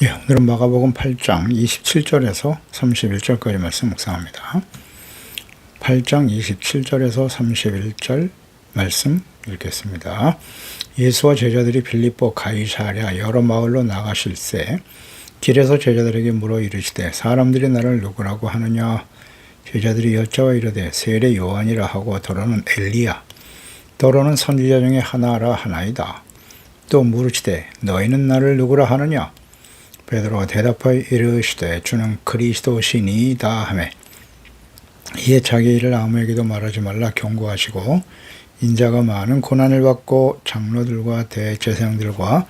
예, 오늘은 마가복음 8장 27절에서 31절까지 말씀 묵상합니다. 8장 27절에서 31절 말씀 읽겠습니다. 예수와 제자들이 빌립보 가이사랴 여러 마을로 나가실새 길에서 제자들에게 물어 이르시되 사람들이 나를 누구라고 하느냐. 제자들이 여짜와 이르되 세례 요한이라 하고 더러는 엘리야 더러는 선지자 중에 하나라 하나이다. 또 물으시되 너희는 나를 누구라 하느냐. 베드로가 대답하여 이르시되 주는 그리스도시니이다 하매 이에 자기 일을 아무에게도 말하지 말라 경고하시고 인자가 많은 고난을 받고 장로들과 대제사장들과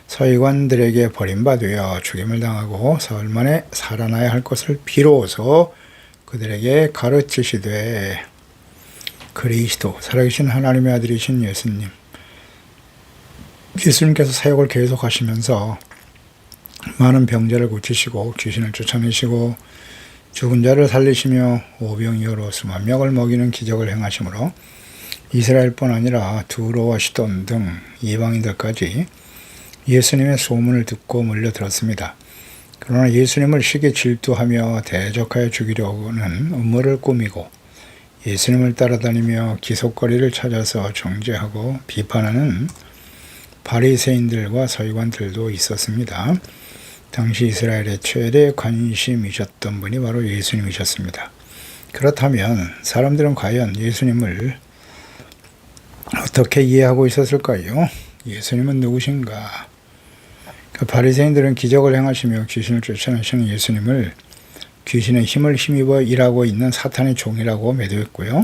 서기관들에게 버림받으여 죽임을 당하고 사흘 만에 살아나야 할 것을 비로소 그들에게 가르치시되 그리스도 살아계신 하나님의 아들이신 예수님께서 사역을 계속하시면서 많은 병자를 고치시고 귀신을 쫓아내시고 죽은 자를 살리시며 오병이어로 수만 명을 먹이는 기적을 행하시므로 이스라엘뿐 아니라 두로와 시돈 등 이방인들까지 예수님의 소문을 듣고 몰려들었습니다. 그러나 예수님을 시기 질투하며 대적하여 죽이려는 음모를 꾸미고 예수님을 따라다니며 기속거리를 찾아서 정죄하고 비판하는 바리새인들과 서기관들도 있었습니다. 당시 이스라엘의 최대 관심이셨던 분이 바로 예수님이셨습니다. 그렇다면 사람들은 과연 예수님을 어떻게 이해하고 있었을까요? 예수님은 누구신가? 바리새인들은 기적을 행하시며 귀신을 쫓아내시는 예수님을 귀신의 힘을 힘입어 일하고 있는 사탄의 종이라고 매도했고요.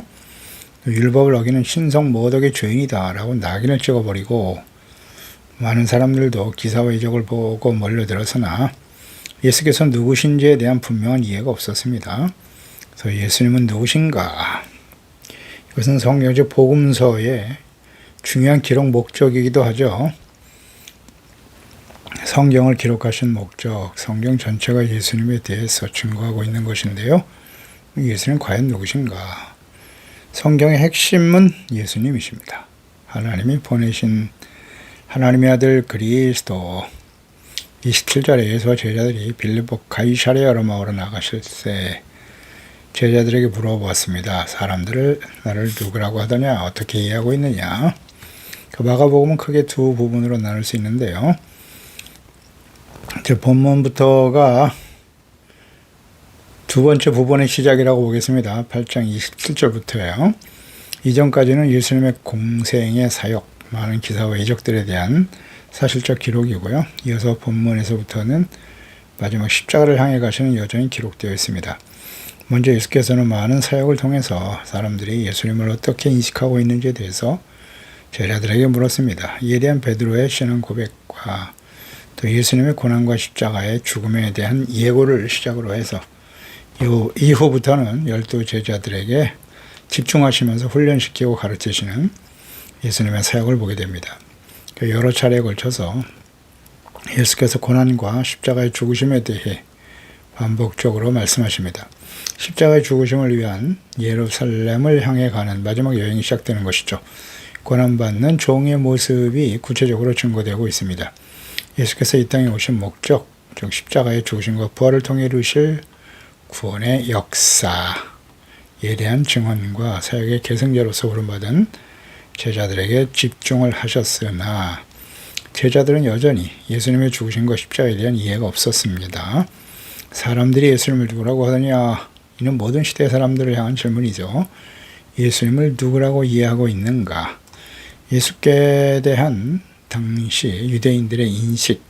율법을 어기는 신성 모독의 죄인이다 라고 낙인을 찍어버리고 많은 사람들도 기사와 이적을 보고 몰려들었으나 예수께서 누구신지에 대한 분명한 이해가 없었습니다. 그래서 예수님은 누구신가? 이것은 성경 즉 복음서의 중요한 기록 목적이기도 하죠. 성경을 기록하신 목적, 성경 전체가 예수님에 대해서 증거하고 있는 것인데요. 예수님은 과연 누구신가? 성경의 핵심은 예수님이십니다. 하나님이 보내신 하나님의 아들 그리스도. 27절에 예수와 제자들이 빌립보 가이사랴 여러 마을로 나가실새 제자들에게 물어보았습니다. 사람들을 나를 누구라고 하더냐? 어떻게 이해하고 있느냐? 그 마가복음은 크게 두 부분으로 나눌 수 있는데요. 본문부터가 두 번째 부분의 시작이라고 보겠습니다. 8장 27절부터예요. 이전까지는 예수님의 공생의 사역, 많은 기사와 이적들에 대한 사실적 기록이고요. 이어서 본문에서부터는 마지막 십자가를 향해 가시는 여정이 기록되어 있습니다. 먼저 예수께서는 많은 사역을 통해서 사람들이 예수님을 어떻게 인식하고 있는지에 대해서 제자들에게 물었습니다. 이에 대한 베드로의 신앙 고백과 또 예수님의 고난과 십자가의 죽음에 대한 예고를 시작으로 해서 이후부터는 12 제자들에게 집중하시면서 훈련시키고 가르치시는 예수님의 사역을 보게 됩니다. 여러 차례에 걸쳐서 예수께서 고난과 십자가의 죽으심에 대해 반복적으로 말씀하십니다. 십자가의 죽으심을 위한 예루살렘을 향해 가는 마지막 여행이 시작되는 것이죠. 고난받는 종의 모습이 구체적으로 증거되고 있습니다. 예수께서 이 땅에 오신 목적, 즉 십자가의 죽으심과 부활을 통해 이루실 구원의 역사에 대한 증언과 사역의 계승자로서 부름받은 제자들에게 집중을 하셨으나 제자들은 여전히 예수님의 죽으심과 십자가에 대한 이해가 없었습니다. 사람들이 예수님을 누구라고 하느냐? 이는 모든 시대 사람들을 향한 질문이죠. 예수님을 누구라고 이해하고 있는가? 예수께 대한 당시 유대인들의 인식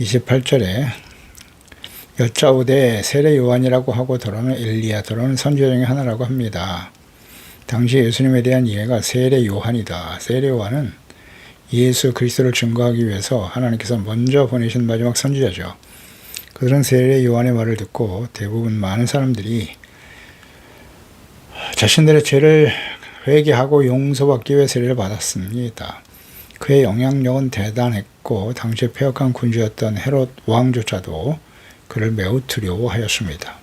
28절에 여짜오되 세례 요한이라고 하고 더러는 엘리야 더러는 선지자 중에 하나라고 합니다. 당시 예수님에 대한 이해가 세례 요한이다. 세례 요한은 예수 그리스도를 증거하기 위해서 하나님께서 먼저 보내신 마지막 선지자죠. 그들은 세례 요한의 말을 듣고 대부분 많은 사람들이 자신들의 죄를 회개하고 용서받기 위해 세례를 받았습니다. 그의 영향력은 대단했고 당시에 폐역한 군주였던 헤롯 왕조차도 그를 매우 두려워하였습니다.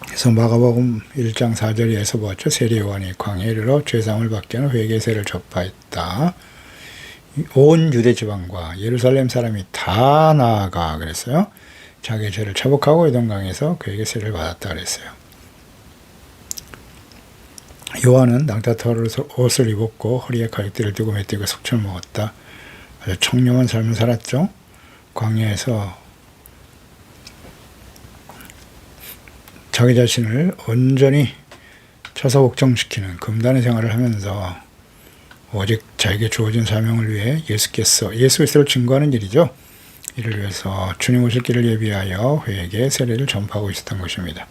그래서 마가복음 1장 4절에서 보았죠. 세례 요한이 광야에 이르러 죄사함을 받게 하는 회개세를 접하였다. 온 유대 지방과 예루살렘 사람이 다 나아가 그랬어요. 자기의 죄를 자복하고 요단강에서 그에게 세례를 받았다 그랬어요. 요한은 낭떠러울 옷을 입었고 허리에 가죽띠를 두고 메뚜기가 속초를 먹었다. 아주 청렴한 삶을 살았죠. 광야에서 자기 자신을 온전히 처사복종시키는 금단의 생활을 하면서 오직 자에게 주어진 사명을 위해 예수 그리스도를 증거하는 일이죠. 이를 위해서 주님 오실 길을 예비하여 회에게 세례를 전파하고 있었던 것입니다.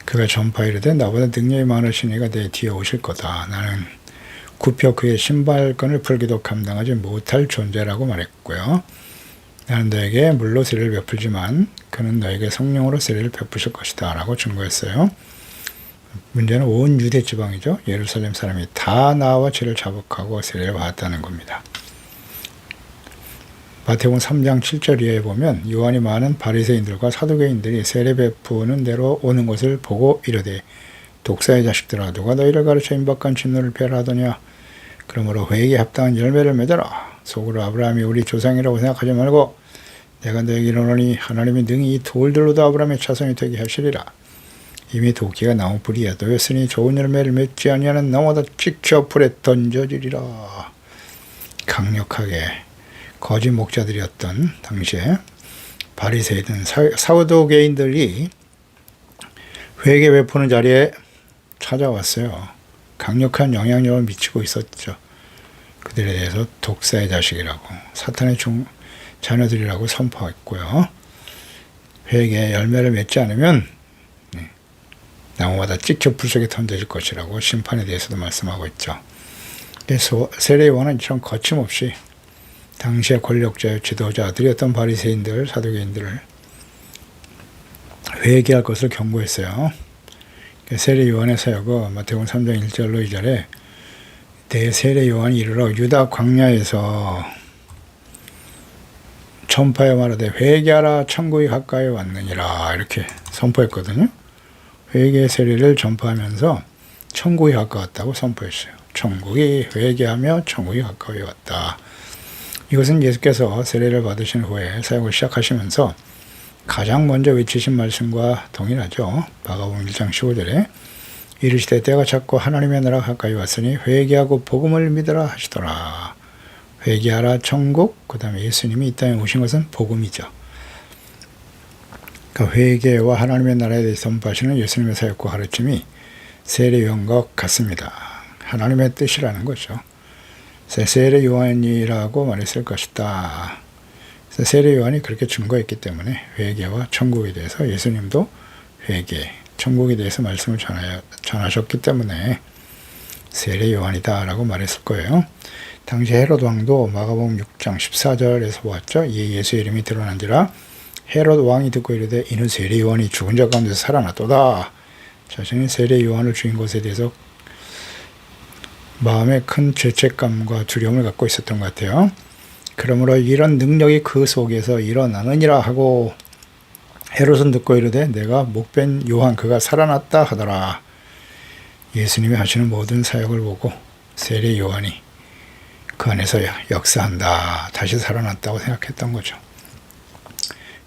그가 전파이르되 나보다 능력이 많으신 이가 내 뒤에 오실 거다. 나는 굽혀 그의 신발끈을 풀기도 감당하지 못할 존재라고 말했고요. 나는 너에게 물로 세례를 베풀지만 그는 너에게 성령으로 세례를 베푸실 것이다 라고 증거했어요. 문제는 온 유대 지방이죠. 예루살렘 사람이 다 나와 죄를 자복하고 세례를 받았다는 겁니다. 마태복음 3장 7절 이하에 보면 요한이 많은 바리새인들과 사두개인들이 세례 베푸는 대로 오는 것을 보고 이르되 독사의 자식들아 누가 너희를 가르쳐 임박한 진노를 펴라 하더냐. 그러므로 회개에 합당한 열매를 맺어라. 속으로 아브라함이 우리 조상이라고 생각하지 말고 내가 너에게 이르노니 하나님이 능히 이 돌들로도 아브라함의 자손이 되게 하시리라. 이미 도끼가 나무 뿌리에 놓였으니 좋은 열매를 맺지 아니하는 나무마다 찍혀 불에 던져지리라. 강력하게 거짓 목자들이었던 당시에 바리새인 사두개인들이 회개 베푸는 자리에 찾아왔어요. 강력한 영향력을 미치고 있었죠. 그들에 대해서 독사의 자식이라고 사탄의 자녀들이라고 선포했고요. 회개의 열매를 맺지 않으면 나무마다 찍혀 불 속에 던져질 것이라고 심판에 대해서도 말씀하고 있죠. 그래서 세례 요한은 이처럼 거침없이 당시의 권력자의 지도자들이었던 바리새인들, 사두개인들을 회개할 것을 경고했어요. 세례 요한의 사역은 마태복음 3장 1절로 2절에 내 세례 요한이 이르러 유다 광야에서 전파하여 말하되 회개하라 천국이 가까이 왔느니라 이렇게 선포했거든요. 회개의 세례를 전파하면서 천국이 가까웠다고 선포했어요. 천국이 회개하며 천국이 가까이 왔다. 이것은 예수께서 세례를 받으신 후에 사역을 시작하시면서 가장 먼저 외치신 말씀과 동일하죠. 마가복음 1장 15절에 이르시되 때가 찼고 하나님의 나라가 가까이 왔으니 회개하고 복음을 믿으라 하시더라. 회개하라 천국, 그 다음에 예수님이 이 땅에 오신 것은 복음이죠. 그러니까 회개와 하나님의 나라에 대해서 선포하시는 예수님의 사역과 가르침이 세례 요한과 같습니다. 하나님의 뜻이라는 거죠. 세례 요한이라고 말했을 것이다. 세례 요한이 그렇게 증거했기 때문에 회개와 천국에 대해서 예수님도 회개, 천국에 대해서 말씀을 전하셨기 때문에 세례 요한이다 라고 말했을 거예요. 당시 헤롯 왕도 마가복음 6장 14절에서 보았죠. 이에 예수의 이름이 드러난지라 헤롯 왕이 듣고 이르되 이는 세례 요한이 죽은 자 가운데서 살아났도다. 자신이 세례 요한을 죽인 것에 대해서 마음에 큰 죄책감과 두려움을 갖고 있었던 것 같아요. 그러므로 이런 능력이 그 속에서 일어나느니라 하고 헤롯은 듣고 이르되 내가 목벤 요한 그가 살아났다 하더라. 예수님이 하시는 모든 사역을 보고 세례 요한이 그 안에서 역사한다. 다시 살아났다고 생각했던 거죠.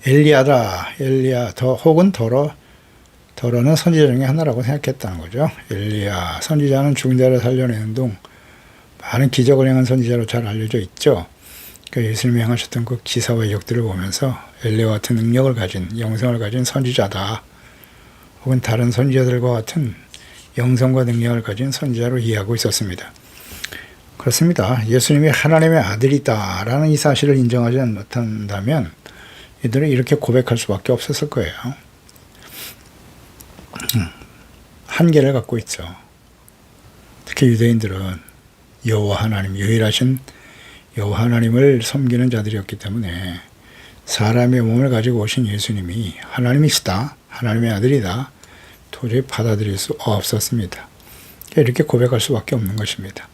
엘리야다. 엘리야 혹은 더러는 선지자 중에 하나라고 생각했다는 거죠. 엘리야 선지자는 죽은 자를 살려내는 등 많은 기적을 행한 선지자로 잘 알려져 있죠. 그러니까 예수님이 행하셨던 그 기사와 이적들을 보면서 엘리야와 같은 능력을 가진 영성을 가진 선지자다. 혹은 다른 선지자들과 같은 영성과 능력을 가진 선지자로 이해하고 있었습니다. 그렇습니다. 예수님이 하나님의 아들이다라는 이 사실을 인정하지 못한다면 이들은 이렇게 고백할 수밖에 없었을 거예요. 한계를 갖고 있죠. 특히 유대인들은 여호와 하나님, 유일하신 여호와 하나님을 섬기는 자들이었기 때문에 사람의 몸을 가지고 오신 예수님이 하나님이시다, 하나님의 아들이다 도저히 받아들일 수 없었습니다. 이렇게 고백할 수밖에 없는 것입니다.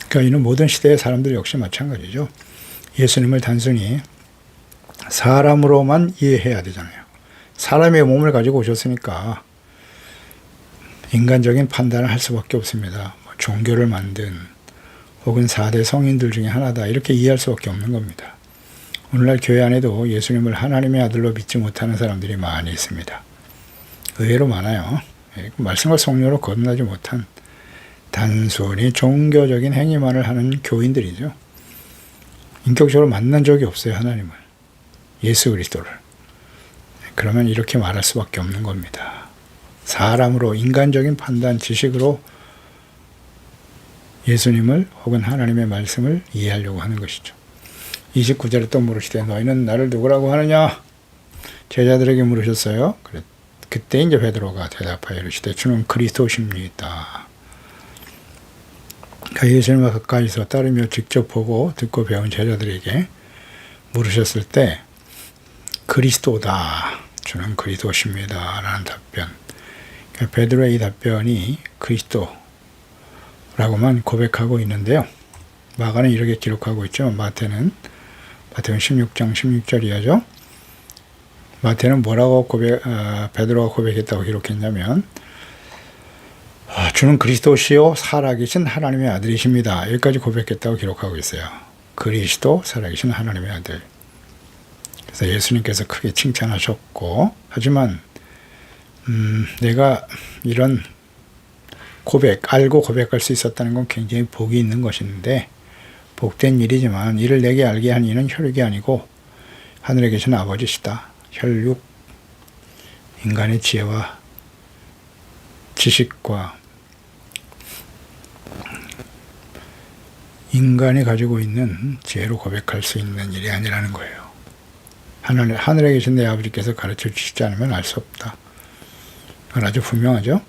그러니까 이는 모든 시대의 사람들 역시 마찬가지죠. 예수님을 단순히 사람으로만 이해해야 되잖아요. 사람의 몸을 가지고 오셨으니까 인간적인 판단을 할 수밖에 없습니다. 종교를 만든 혹은 4대 성인들 중에 하나다 이렇게 이해할 수밖에 없는 겁니다. 오늘날 교회 안에도 예수님을 하나님의 아들로 믿지 못하는 사람들이 많이 있습니다. 의외로 많아요. 말씀과 성령으로 거듭나지 못한 단순히 종교적인 행위만을 하는 교인들이죠. 인격적으로 만난 적이 없어요, 하나님을. 예수 그리스도를. 그러면 이렇게 말할 수밖에 없는 겁니다. 사람으로 인간적인 판단, 지식으로 예수님을 혹은 하나님의 말씀을 이해하려고 하는 것이죠. 29절에 또 물으시되 너희는 나를 누구라고 하느냐? 제자들에게 물으셨어요. 그때 이제 베드로가 대답하여 이르시되 주는 그리스도십니다. 그러니까 예수님을 가까이서 따르며 직접 보고 듣고 배운 제자들에게 물으셨을 때 그리스도다. 주는 그리스도십니다. 라는 답변. 그러니까 베드로의 이 답변이 그리스도라고만 고백하고 있는데요. 마가는 이렇게 기록하고 있죠. 마태는 16장 16절 이하죠. 마태는 뭐라고 베드로가 고백했다고 기록했냐면 주는 그리스도시요 살아계신 하나님의 아들이십니다. 여기까지 고백했다고 기록하고 있어요. 그리스도 살아계신 하나님의 아들. 그래서 예수님께서 크게 칭찬하셨고 하지만 내가 이런 알고 고백할 수 있었다는 건 굉장히 복이 있는 것인데 복된 일이지만 이를 내게 알게 한 이는 혈육이 아니고 하늘에 계신 아버지시다. 혈육, 인간의 지혜와 지식과 인간이 가지고 있는 지혜로 고백할 수 있는 일이 아니라는 거예요. 하늘에 계신 내 아버지께서 가르쳐 주시지 않으면 알 수 없다. 그건 아주 분명하죠.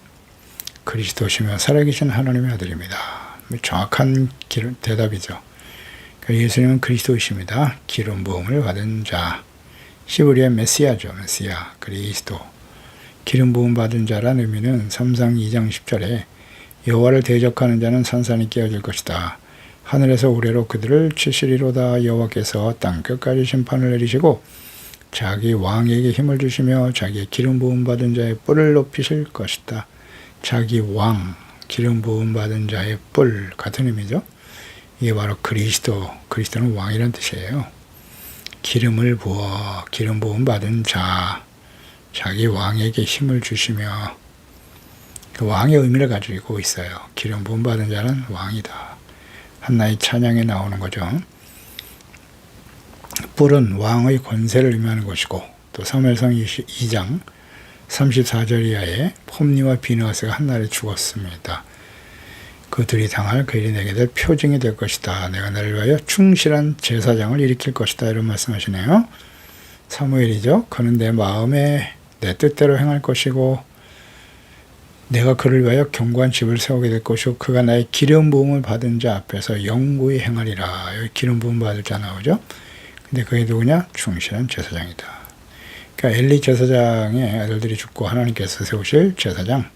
그리스도시며 살아계신 하나님의 아들입니다. 정확한 대답이죠. 예수님은 그리스도이십니다. 기름 부음을 받은 자. 시브리의 메시아죠. 메시아. 그리스도. 기름 부음 받은 자란 의미는 3상 2장 10절에 여호와를 대적하는 자는 산산이 깨어질 것이다. 하늘에서 우레로 그들을 치시리로다. 여호와께서 땅 끝까지 심판을 내리시고 자기 왕에게 힘을 주시며 자기의 기름 부음 받은 자의 뿔을 높이실 것이다. 자기 왕, 기름 부음 받은 자의 뿔 같은 의미죠. 이게 바로 그리스도는 왕이란 뜻이에요. 기름을 부어 기름 부음 받은 자, 자기 왕에게 힘을 주시며 그 왕의 의미를 가지고 있어요. 기름 부음 받은 자는 왕이다. 한나의 찬양에 나오는 거죠. 뿔은 왕의 권세를 의미하는 것이고 또 사무엘상 2장 34절 이하에 폼니와 비느하스가 한날에 죽었습니다. 그들이 당할 그 일이 내게 될 표징이 될 것이다. 내가 나를 위하여 충실한 제사장을 일으킬 것이다. 이런 말씀하시네요. 사무엘이죠. 그는 내 마음에 내 뜻대로 행할 것이고 내가 그를 위하여 견고한 집을 세우게 될 것이고 그가 나의 기름 부음을 받은 자 앞에서 영구히 행하리라. 여기 기름 부음 받을 자 나오죠. 근데 그게 누구냐? 충실한 제사장이다. 그러니까 엘리 제사장의 아들들이 죽고 하나님께서 세우실 제사장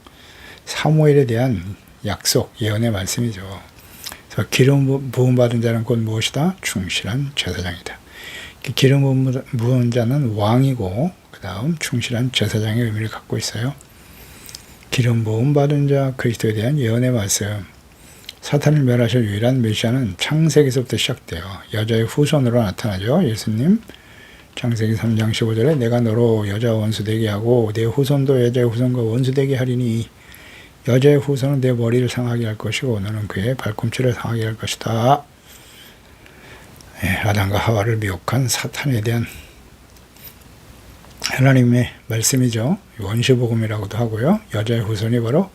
사무엘에 대한 약속, 예언의 말씀이죠. 그래서 기름 부음 받은 자는 곧 무엇이다? 충실한 제사장이다. 기름 부은 자는 왕이고 그 다음 충실한 제사장의 의미를 갖고 있어요. 기름 부음 받은 자 그리스도에 대한 예언의 말씀. 사탄을 멸하실 유일한 메시아는 창세기서부터 시작돼요. 여자의 후손으로 나타나죠. 예수님 창세기 3장 15절에 내가 너로 여자와 원수되게 하고 내 후손도 여자의 후손과 원수되게 하리니 여자의 후손은 내 머리를 상하게 할 것이고 너는 그의 발꿈치를 상하게 할 것이다. 아담과 하와를 미혹한 사탄에 대한 하나님의 말씀이죠. 원시복음이라고도 하고요. 여자의 후손이 바로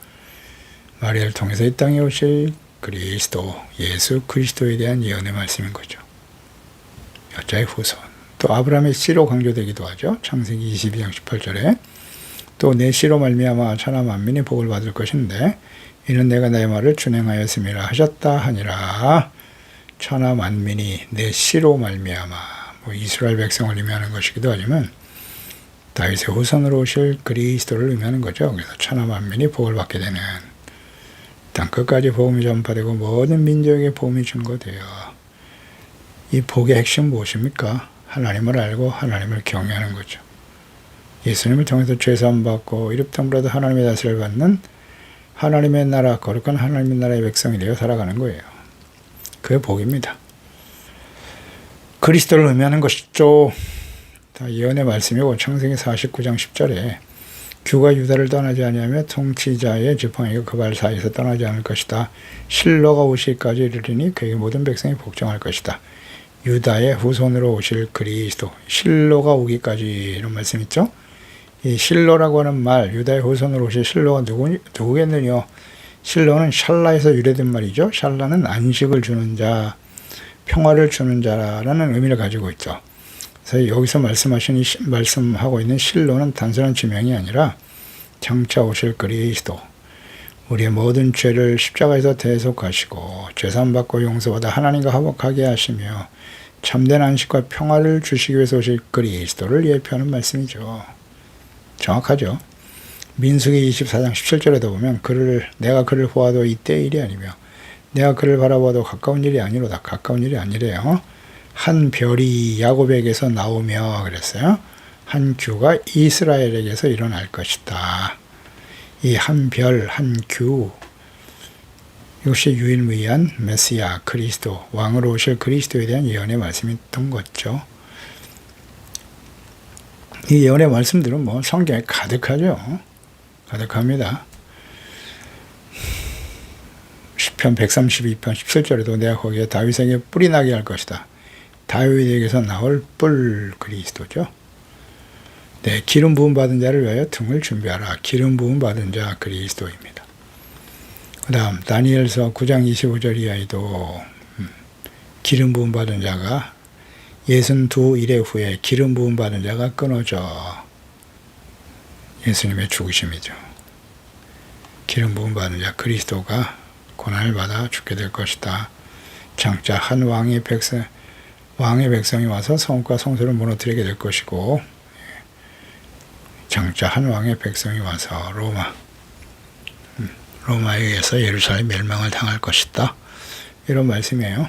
마리아를 통해서 이 땅에 오실 그리스도, 예수 그리스도에 대한 예언의 말씀인 거죠. 여자의 후손. 또 아브라함의 씨로 강조되기도 하죠. 창세기 22장 18절에 또 내 씨로 말미암아 천하 만민이 복을 받을 것인데 이는 내가 내 말을 준행하였음이라 하셨다 하니라. 천하 만민이 내 씨로 말미암아 이스라엘 백성을 의미하는 것이기도 하지만 다윗의 후손으로 오실 그리스도를 의미하는 거죠. 그래서 천하 만민이 복을 받게 되는 땅 끝까지 복음이 전파되고 모든 민족에게 복음이 증거되어 이 복의 핵심 무엇입니까? 하나님을 알고 하나님을 경외하는 거죠. 예수님을 통해서 죄사함 받고 이롭다므로도 하나님의 다스림을 받는 하나님의 나라, 거룩한 하나님의 나라의 백성이 되어 살아가는 거예요. 그게 복입니다. 그리스도를 의미하는 것이죠. 다 예언의 말씀이고 창세기 49장 10절에 규가 유다를 떠나지 아니하며 통치자의 지팡이가 그 발 사이에서 떠나지 않을 것이다. 실로가 오실까지 이르리니 그에게 모든 백성이 복종할 것이다. 유다의 후손으로 오실 그리스도, 실로가 오기까지 이런 말씀 있죠. 이 실로라고 하는 말, 유다의 후손으로 오실 실로가 누구겠느냐. 실로는 샬라에서 유래된 말이죠. 샬라는 안식을 주는 자, 평화를 주는 자라는 의미를 가지고 있죠. 그래서 여기서 말씀하고 있는 실로는 단순한 지명이 아니라 장차 오실 그리스도, 우리의 모든 죄를 십자가에서 대속하시고 죄산받고 용서받아 하나님과 화목하게 하시며 참된 안식과 평화를 주시기 위해서 오실 그리스도를 예표하는 말씀이죠. 정확하죠. 민수기 24장 17절에도 보면 내가 그를 보아도 이때의 일이 아니며 내가 그를 바라봐도 가까운 일이 아니로다. 가까운 일이 아니래요. 한 별이 야곱에게서 나오며 그랬어요. 한 규가 이스라엘에게서 일어날 것이다. 이 한 별, 한 규, 이것이 유일무이한 메시아 그리스도, 왕으로 오실 그리스도에 대한 예언의 말씀이었던 거죠. 이 예언의 말씀들은 뭐 성경에 가득하죠. 가득합니다. 시편 132편 17절에도 내가 거기에 다윗에게 뿔이 나게 할 것이다. 다윗에게서 나올 뿔 그리스도죠. 네, 기름 부음 받은 자를 위하여 등을 준비하라. 기름 부음 받은 자 그리스도입니다. 그 다음 다니엘서 9장 25절 이하에도 기름 부음 받은 자가 62일의 후에 기름 부음 받은 자가 끊어져. 예수님의 죽으심이죠. 기름 부음 받은 자 그리스도가 고난을 받아 죽게 될 것이다. 장차 한 왕의 백성이 와서 성읍과 성소를 무너뜨리게 될 것이고, 장차 한 왕의 백성이 와서 로마에 의해서 예루살렘 멸망을 당할 것이다. 이런 말씀이에요.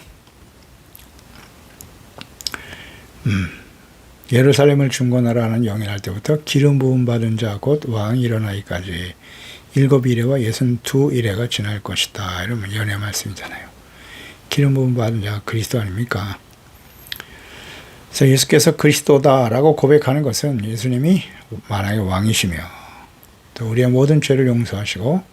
예루살렘을 중건하라는 영이날 때부터 기름 부음 받은 자 곧 왕이 일어나기까지 7일에와 62일에가 지날 것이다. 이러면 연의 말씀이잖아요. 기름 부음 받은 자가 그리스도 아닙니까? 그래서 예수께서 그리스도다라고 고백하는 것은 예수님이 만왕의 왕이시며 또 우리의 모든 죄를 용서하시고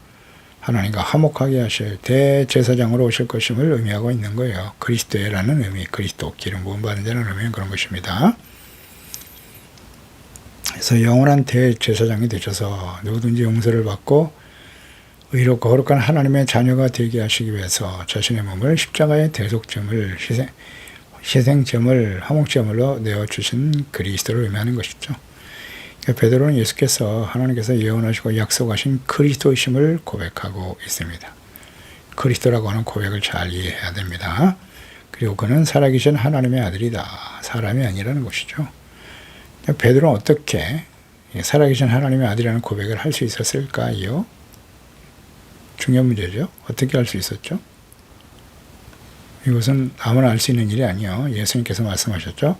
하나님과 화목하게 하실 대제사장으로 오실 것임을 의미하고 있는 거예요. 그리스도라는 의미, 그리스도, 기름 부음 받은 자라는 의미는 그런 것입니다. 그래서 영원한 대제사장이 되셔서 누구든지 용서를 받고 의롭고 거룩한 하나님의 자녀가 되게 하시기 위해서 자신의 몸을 십자가의 대속제물, 희생제물, 화목제물로 내어주신 그리스도를 의미하는 것이죠. 베드로는 예수께서 하나님께서 예언하시고 약속하신 그리스도이심을 고백하고 있습니다. 그리스도라고 하는 고백을 잘 이해해야 됩니다. 그리고 그는 살아계신 하나님의 아들이다. 사람이 아니라는 것이죠. 베드로는 어떻게 살아계신 하나님의 아들이라는 고백을 할 수 있었을까요? 중요한 문제죠. 어떻게 할 수 있었죠? 이것은 아무나 알 수 있는 일이 아니에요. 예수님께서 말씀하셨죠.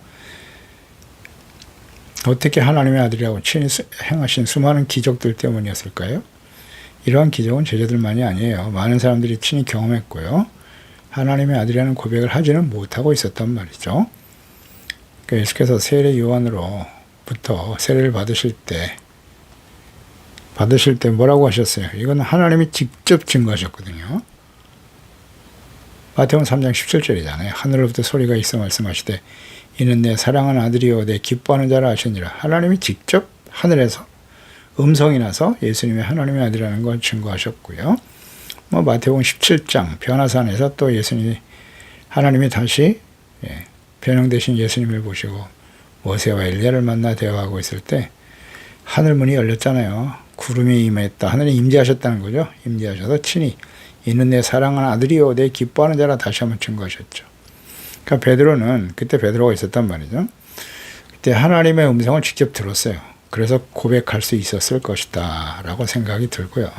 어떻게 하나님의 아들이라고 친히 행하신 수많은 기적들 때문이었을까요? 이러한 기적은 제자들만이 아니에요. 많은 사람들이 친히 경험했고요. 하나님의 아들이라는 고백을 하지는 못하고 있었단 말이죠. 그러니까 예수께서 세례 요한으로부터 세례를 받으실 때 뭐라고 하셨어요? 이건 하나님이 직접 증거하셨거든요. 마태복음 3장 17절이잖아요. 하늘로부터 소리가 있어 말씀하시되 이는 내 사랑하는 아들이요 내 기뻐하는 자라 하시니라. 하나님이 직접 하늘에서 음성이 나서 예수님이 하나님의 아들이라는 걸 증거하셨고요. 마태복음 17장 변화산에서 또 하나님이 다시 변형되신 예수님을 보시고 모세와 엘리야를 만나 대화하고 있을 때 하늘문이 열렸잖아요. 구름이 임했다. 하늘이 임재하셨다는 거죠. 임재하셔서 친히 이는 내 사랑하는 아들이요 내 기뻐하는 자라 다시 한번 증거하셨죠. 그러니까 그때 베드로가 있었단 말이죠. 그때 하나님의 음성을 직접 들었어요. 그래서 고백할 수 있었을 것이다 라고 생각이 들고요.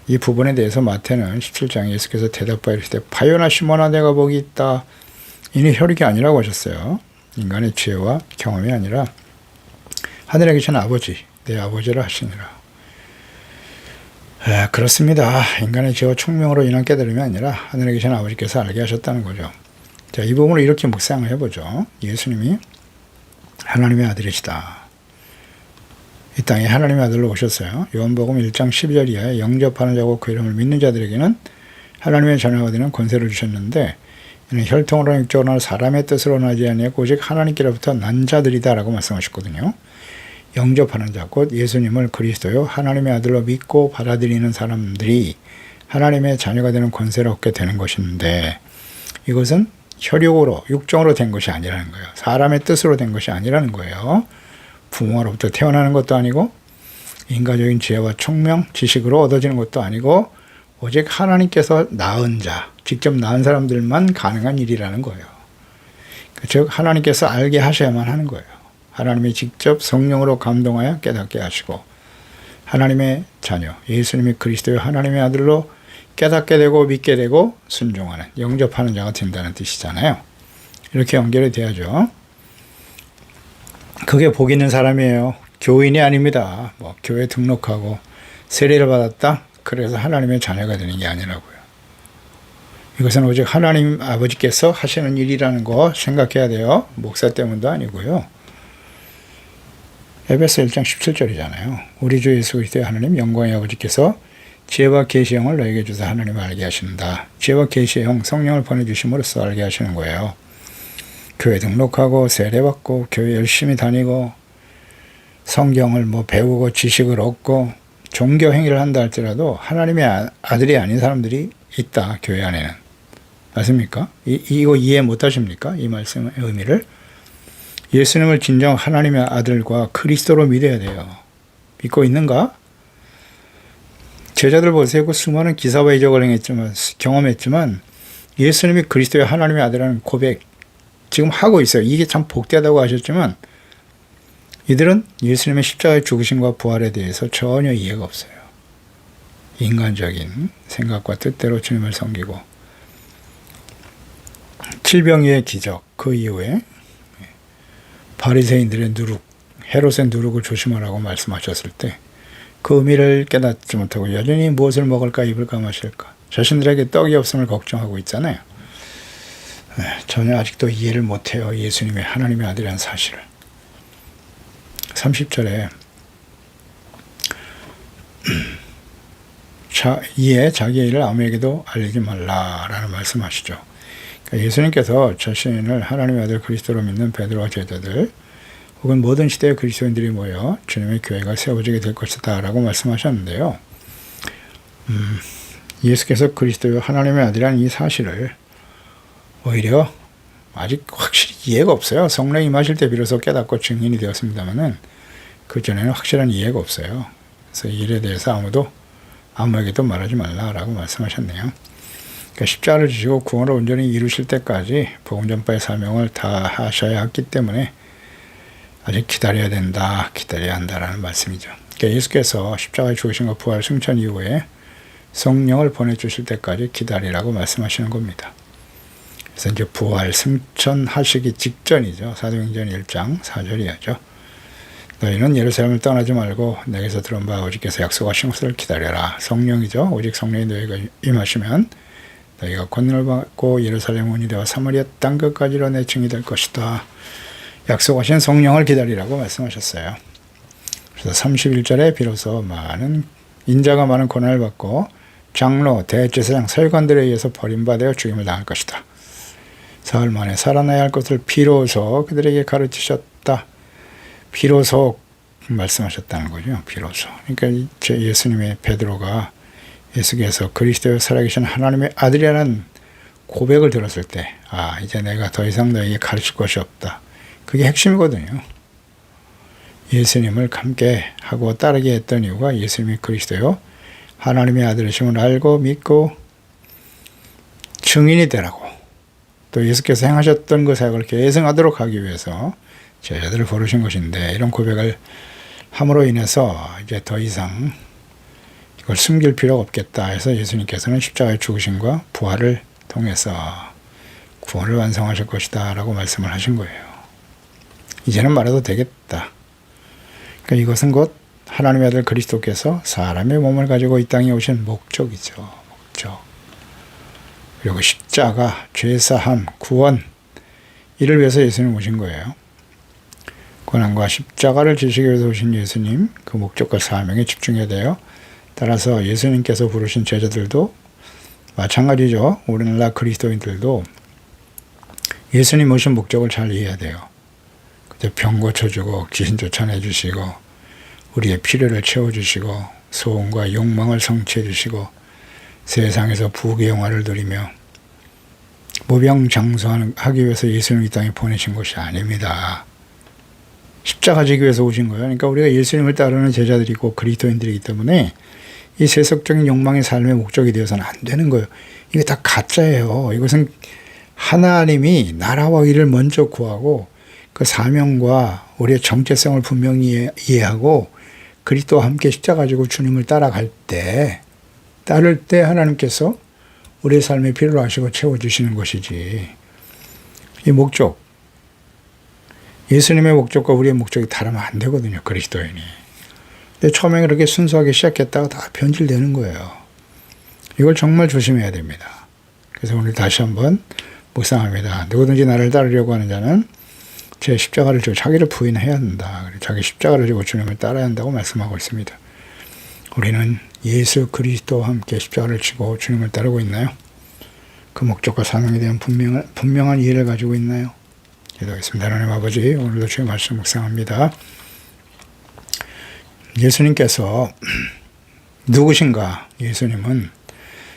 이 부분에 대해서 마태는 17장에 예수께서 대답하여 이르시되 바요나 시몬아 내가 복이 있다. 이는 혈육이 아니라고 하셨어요. 인간의 지혜와 경험이 아니라 하늘에 계신 아버지, 내 아버지라 하시니라. 그렇습니다. 인간의 죄와 총명으로 인한 깨달음이 아니라 하늘에 계신 아버지께서 알게 하셨다는 거죠. 자, 이 부분을 이렇게 묵상을 해보죠. 예수님이 하나님의 아들이시다. 이 땅에 하나님의 아들로 오셨어요. 요한복음 1장 12절 이하에 영접하는 자고 그 이름을 믿는 자들에게는 하나님의 자녀가 되는 권세를 주셨는데, 이는 혈통으로나 육적으로나 사람의 뜻으로 나지 아니하고 오직 하나님께로부터 난 자들이다라고 말씀하셨거든요. 영접하는 자, 곧 예수님을 그리스도요 하나님의 아들로 믿고 받아들이는 사람들이 하나님의 자녀가 되는 권세를 얻게 되는 것인데, 이것은 혈육으로 육정으로 된 것이 아니라는 거예요. 사람의 뜻으로 된 것이 아니라는 거예요. 부모로부터 태어나는 것도 아니고 인간적인 지혜와 총명, 지식으로 얻어지는 것도 아니고 오직 하나님께서 낳은 자, 직접 낳은 사람들만 가능한 일이라는 거예요. 즉 하나님께서 알게 하셔야만 하는 거예요. 하나님이 직접 성령으로 감동하여 깨닫게 하시고 하나님의 자녀, 예수님이 그리스도의 하나님의 아들로 깨닫게 되고 믿게 되고 순종하는, 영접하는 자가 된다는 뜻이잖아요. 이렇게 연결이 돼야죠. 그게 복 있는 사람이에요. 교인이 아닙니다. 교회 등록하고 세례를 받았다, 그래서 하나님의 자녀가 되는 게 아니라고요. 이것은 오직 하나님 아버지께서 하시는 일이라는 거 생각해야 돼요. 목사 때문도 아니고요. 에베소 1장 17절이잖아요. 우리 주 예수 그리스도의 하나님 영광의 아버지께서 지혜와 계시의 영을 너에게 주사 하나님을 알게 하신다. 지혜와 계시의 영, 성령을 보내주심으로써 알게 하시는 거예요. 교회 등록하고 세례받고 교회 열심히 다니고 성경을 배우고 지식을 얻고 종교 행위를 한다 할지라도 하나님의 아들이 아닌 사람들이 있다, 교회 안에는. 맞습니까? 이거 이해 못 하십니까? 이 말씀의 의미를. 예수님을 진정 하나님의 아들과 그리스도로 믿어야 돼요. 믿고 있는가? 제자들 보세요. 그 수많은 기사와 이적을 경험했지만 예수님이 그리스도의 하나님의 아들이라는 고백 지금 하고 있어요. 이게 참 복되다고 하셨지만 이들은 예수님의 십자가의 죽으심과 부활에 대해서 전혀 이해가 없어요. 인간적인 생각과 뜻대로 주님을 섬기고, 칠병이의 기적, 그 이후에 바리새인들의 누룩, 헤롯의 누룩을 조심하라고 말씀하셨을 때 그 의미를 깨닫지 못하고 여전히 무엇을 먹을까 입을까 마실까 자신들에게 떡이 없음을 걱정하고 있잖아요. 전혀 아직도 이해를 못해요. 예수님의 하나님의 아들이라는 사실을. 30절에 이에 자기의 일을 아무에게도 알리지 말라라는 말씀하시죠. 그러니까 예수님께서 자신을 하나님의 아들 그리스도로 믿는 베드로와 제자들 혹은 모든 시대의 그리스도인들이 모여 주님의 교회가 세워지게 될 것이다 라고 말씀하셨는데요. 예수께서 그리스도의 하나님의 아들이라는 이 사실을 오히려 아직 확실히 이해가 없어요. 성령 임하실 때 비로소 깨닫고 증인이 되었습니다만은 그전에는 확실한 이해가 없어요. 그래서 이 일에 대해서 아무에게도 말하지 말라라고 말씀하셨네요. 그러니까 십자가를 지시고 구원을 온전히 이루실 때까지 복음 전파의 사명을 다 하셔야 했기 때문에 아직 기다려야 된다, 기다려야 한다라는 말씀이죠. 그러니까 예수께서 십자가의 죽으심과 부활 승천 이후에 성령을 보내주실 때까지 기다리라고 말씀하시는 겁니다. 그래서 이제 부활 승천하시기 직전이죠. 사도행전 1장 4절이야죠. 너희는 예루살렘을 떠나지 말고 내게서 들은 바 아버지께서 약속하신 것을 기다려라. 성령이죠. 오직 성령이 너희가 임하시면 너희가 권능을 받고 예루살렘 온 유대와 사마리아 땅 끝까지로 내 증이 될 것이다. 약속하신 성령을 기다리라고 말씀하셨어요. 그래서 31절에 비로소 많은 인자가 많은 고난을 받고 장로, 대제사장, 서기관들에 의해서 버림받아 죽임을 당할 것이다. 사흘 만에 살아나야 할 것을 비로소 그들에게 가르치셨다. 비로소 말씀하셨다는 거죠. 비로소. 그러니까 예수님의 베드로가 예수께서 그리스도의 살아계신 하나님의 아들이라는 고백을 들었을 때, 이제 내가 더 이상 너에게 가르칠 것이 없다. 그게 핵심이거든요. 예수님을 함께 하고 따르게 했던 이유가 예수님이 그리스도요 하나님의 아들이심을 알고 믿고 증인이 되라고, 또 예수께서 행하셨던 그 사역을 계승하도록 하기 위해서 제자들을 부르신 것인데, 이런 고백을 함으로 인해서 이제 더 이상 이걸 숨길 필요가 없겠다 해서 예수님께서는 십자가의 죽으심과 부활을 통해서 구원을 완성하실 것이다 라고 말씀을 하신 거예요. 이제는 말해도 되겠다. 그러니까 이것은 곧 하나님의 아들 그리스도께서 사람의 몸을 가지고 이 땅에 오신 목적이죠. 목적. 그리고 십자가, 죄사함, 구원, 이를 위해서 예수님 오신 거예요. 고난과 십자가를 지시기 위해서 오신 예수님, 그 목적과 사명에 집중해야 돼요. 따라서 예수님께서 부르신 제자들도 마찬가지죠. 오늘날 그리스도인들도 예수님 오신 목적을 잘 이해해야 돼요. 그때 병 고쳐주고 귀신 쫓아내주시고 우리의 필요를 채워주시고 소원과 욕망을 성취해주시고 세상에서 부귀 영화를 누리며 무병장수하기 위해서 예수님 이 땅에 보내신 것이 아닙니다. 십자가 지기 위해서 오신 거예요. 그러니까 우리가 예수님을 따르는 제자들이고 그리스도인들이기 때문에 이 세속적인 욕망의 삶의 목적이 되어서는 안 되는 거예요. 이게 다 가짜예요. 이것은 하나님이 나라와 의를 먼저 구하고 그 사명과 우리의 정체성을 분명히 이해하고 그리스도와 함께 십자가 지고 주님을 따를 때 하나님께서 우리의 삶에 필요로 하시고 채워주시는 것이지. 이 목적, 예수님의 목적과 우리의 목적이 다르면 안 되거든요. 그리스도인이. 근데 처음에 그렇게 순수하게 시작했다가 다 변질되는 거예요. 이걸 정말 조심해야 됩니다. 그래서 오늘 다시 한번 묵상합니다. 누구든지 나를 따르려고 하는 자는 제 십자가를 지고 자기를 부인해야 한다. 자기 십자가를 지고 주님을 따라야 한다고 말씀하고 있습니다. 우리는 예수 그리스도와 함께 십자가를 지고 주님을 따르고 있나요? 그 목적과 사명에 대한 분명한 이해를 가지고 있나요? 기도하겠습니다. 하나님 아버지, 오늘도 주의 말씀 묵상합니다. 예수님께서 누구신가? 예수님은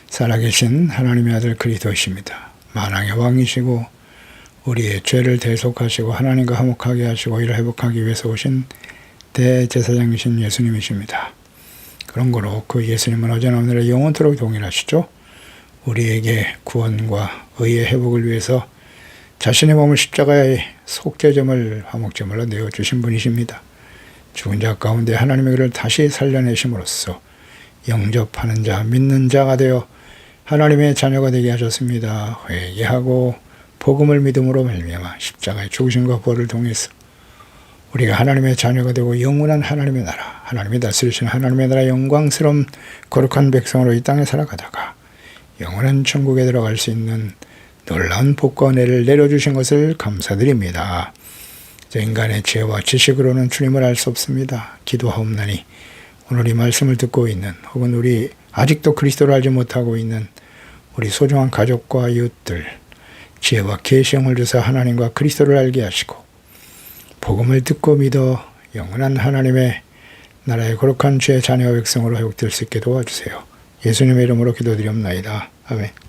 살아계신 하나님의 아들 그리스도이십니다. 만왕의 왕이시고 우리의 죄를 대속하시고 하나님과 화목하게 하시고 이를 회복하기 위해서 오신 대제사장이신 예수님이십니다. 그런 거로 그 예수님은 어제나 오늘의 영원토록 동일하시죠. 우리에게 구원과 의의 회복을 위해서 자신의 몸을 십자가의 속죄점을 화목제물로 내어주신 분이십니다. 죽은 자 가운데 하나님의 그를 다시 살려내심으로써 영접하는 자, 믿는 자가 되어 하나님의 자녀가 되게 하셨습니다. 회개하고 복음을 믿음으로 말미암아 십자가의 죽으심과 부활을 통해서 우리가 하나님의 자녀가 되고 영원한 하나님의 나라, 하나님이 다스리시는 하나님의 나라 영광스러운 거룩한 백성으로 이 땅에 살아가다가 영원한 천국에 들어갈 수 있는 놀라운 복과 은혜를 내려주신 것을 감사드립니다. 인간의 지혜와 지식으로는 주님을 알 수 없습니다. 기도하옵나니 오늘 이 말씀을 듣고 있는 혹은 우리 아직도 그리스도를 알지 못하고 있는 우리 소중한 가족과 이웃들 지혜와 계시형을 주사 하나님과 그리스도를 알게 하시고 복음을 듣고 믿어 영원한 하나님의 나라의 거룩한 주의 자녀와 백성으로 회복될 수 있게 도와주세요. 예수님의 이름으로 기도드리옵나이다. 아멘.